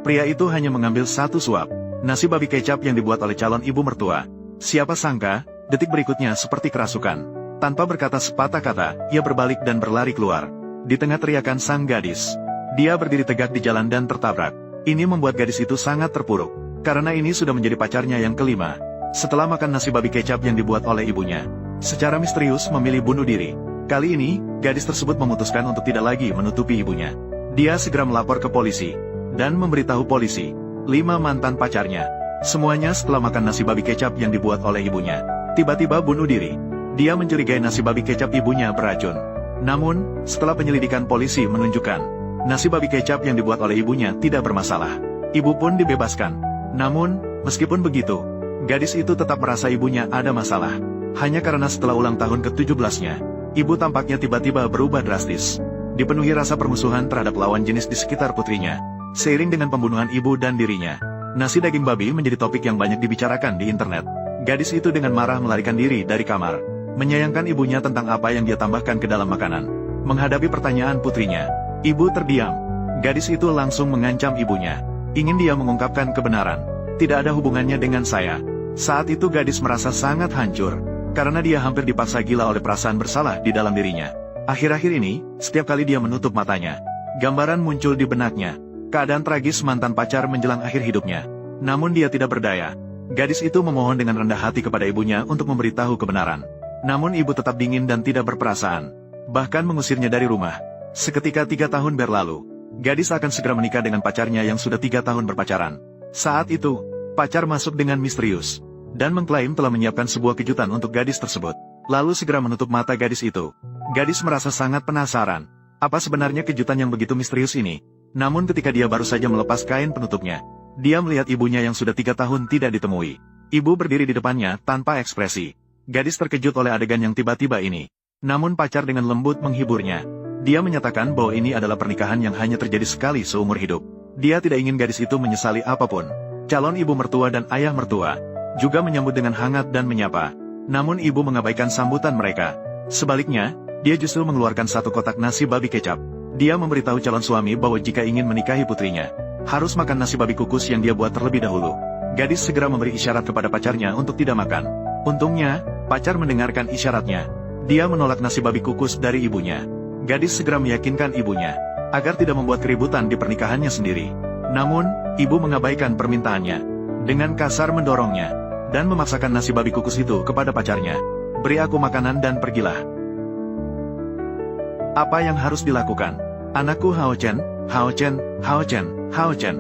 Pria itu hanya mengambil satu suap nasi babi kecap yang dibuat oleh calon ibu mertua. Siapa sangka, detik berikutnya seperti kerasukan. Tanpa berkata sepatah kata, ia berbalik dan berlari keluar. Di tengah teriakan sang gadis, dia berdiri tegak di jalan dan tertabrak. Ini membuat gadis itu sangat terpuruk, karena ini sudah menjadi pacarnya yang kelima. Setelah makan nasi babi kecap yang dibuat oleh ibunya, secara misterius memilih bunuh diri. Kali ini, gadis tersebut memutuskan untuk tidak lagi menutupi ibunya. Dia segera melapor ke polisi, dan memberitahu polisi 5 mantan pacarnya. Semuanya setelah makan nasi babi kecap yang dibuat oleh ibunya, tiba-tiba bunuh diri. Dia mencurigai nasi babi kecap ibunya beracun. Namun, setelah penyelidikan polisi menunjukkan, nasi babi kecap yang dibuat oleh ibunya tidak bermasalah. Ibu pun dibebaskan. Namun, meskipun begitu, gadis itu tetap merasa ibunya ada masalah. Hanya karena setelah ulang tahun ke-17-nya, ibu tampaknya tiba-tiba berubah drastis. Dipenuhi rasa permusuhan terhadap lawan jenis di sekitar putrinya. Seiring dengan pembunuhan ibu dan dirinya, nasi daging babi menjadi topik yang banyak dibicarakan di internet. Gadis itu dengan marah melarikan diri dari kamar. Menyayangkan ibunya tentang apa yang dia tambahkan ke dalam makanan. Menghadapi pertanyaan putrinya, ibu terdiam. Gadis itu langsung mengancam ibunya. Ingin dia mengungkapkan kebenaran. Tidak ada hubungannya dengan saya. Saat itu gadis merasa sangat hancur, karena dia hampir dipaksa gila oleh perasaan bersalah di dalam dirinya. Akhir-akhir ini, setiap kali dia menutup matanya, gambaran muncul di benaknya. Keadaan tragis mantan pacar menjelang akhir hidupnya. Namun dia tidak berdaya. Gadis itu memohon dengan rendah hati kepada ibunya untuk memberitahu kebenaran. Namun ibu tetap dingin dan tidak berperasaan. Bahkan mengusirnya dari rumah. Seketika 3 tahun berlalu, gadis akan segera menikah dengan pacarnya yang sudah 3 tahun berpacaran. Saat itu, pacar masuk dengan misterius, dan mengklaim telah menyiapkan sebuah kejutan untuk gadis tersebut. Lalu segera menutup mata gadis itu. Gadis merasa sangat penasaran. Apa sebenarnya kejutan yang begitu misterius ini? Namun ketika dia baru saja melepas kain penutupnya, dia melihat ibunya yang sudah 3 tahun tidak ditemui. Ibu berdiri di depannya tanpa ekspresi. Gadis terkejut oleh adegan yang tiba-tiba ini. Namun pacar dengan lembut menghiburnya. Dia menyatakan bahwa ini adalah pernikahan yang hanya terjadi sekali seumur hidup. Dia tidak ingin gadis itu menyesali apapun. Calon ibu mertua dan ayah mertua juga menyambut dengan hangat dan menyapa. Namun ibu mengabaikan sambutan mereka. Sebaliknya, dia justru mengeluarkan 1 kotak nasi babi kecap. Dia memberitahu calon suami bahwa jika ingin menikahi putrinya, harus makan nasi babi kukus yang dia buat terlebih dahulu. Gadis segera memberi isyarat kepada pacarnya untuk tidak makan. Untungnya, pacar mendengarkan isyaratnya. Dia menolak nasi babi kukus dari ibunya. Gadis segera meyakinkan ibunya agar tidak membuat keributan di pernikahannya sendiri. Namun, ibu mengabaikan permintaannya. Dengan kasar mendorongnya, dan memaksakan nasi babi kukus itu kepada pacarnya. Beri aku makanan dan pergilah. Apa yang harus dilakukan? Anakku Hao Chen, Hao Chen, Hao Chen, Hao Chen.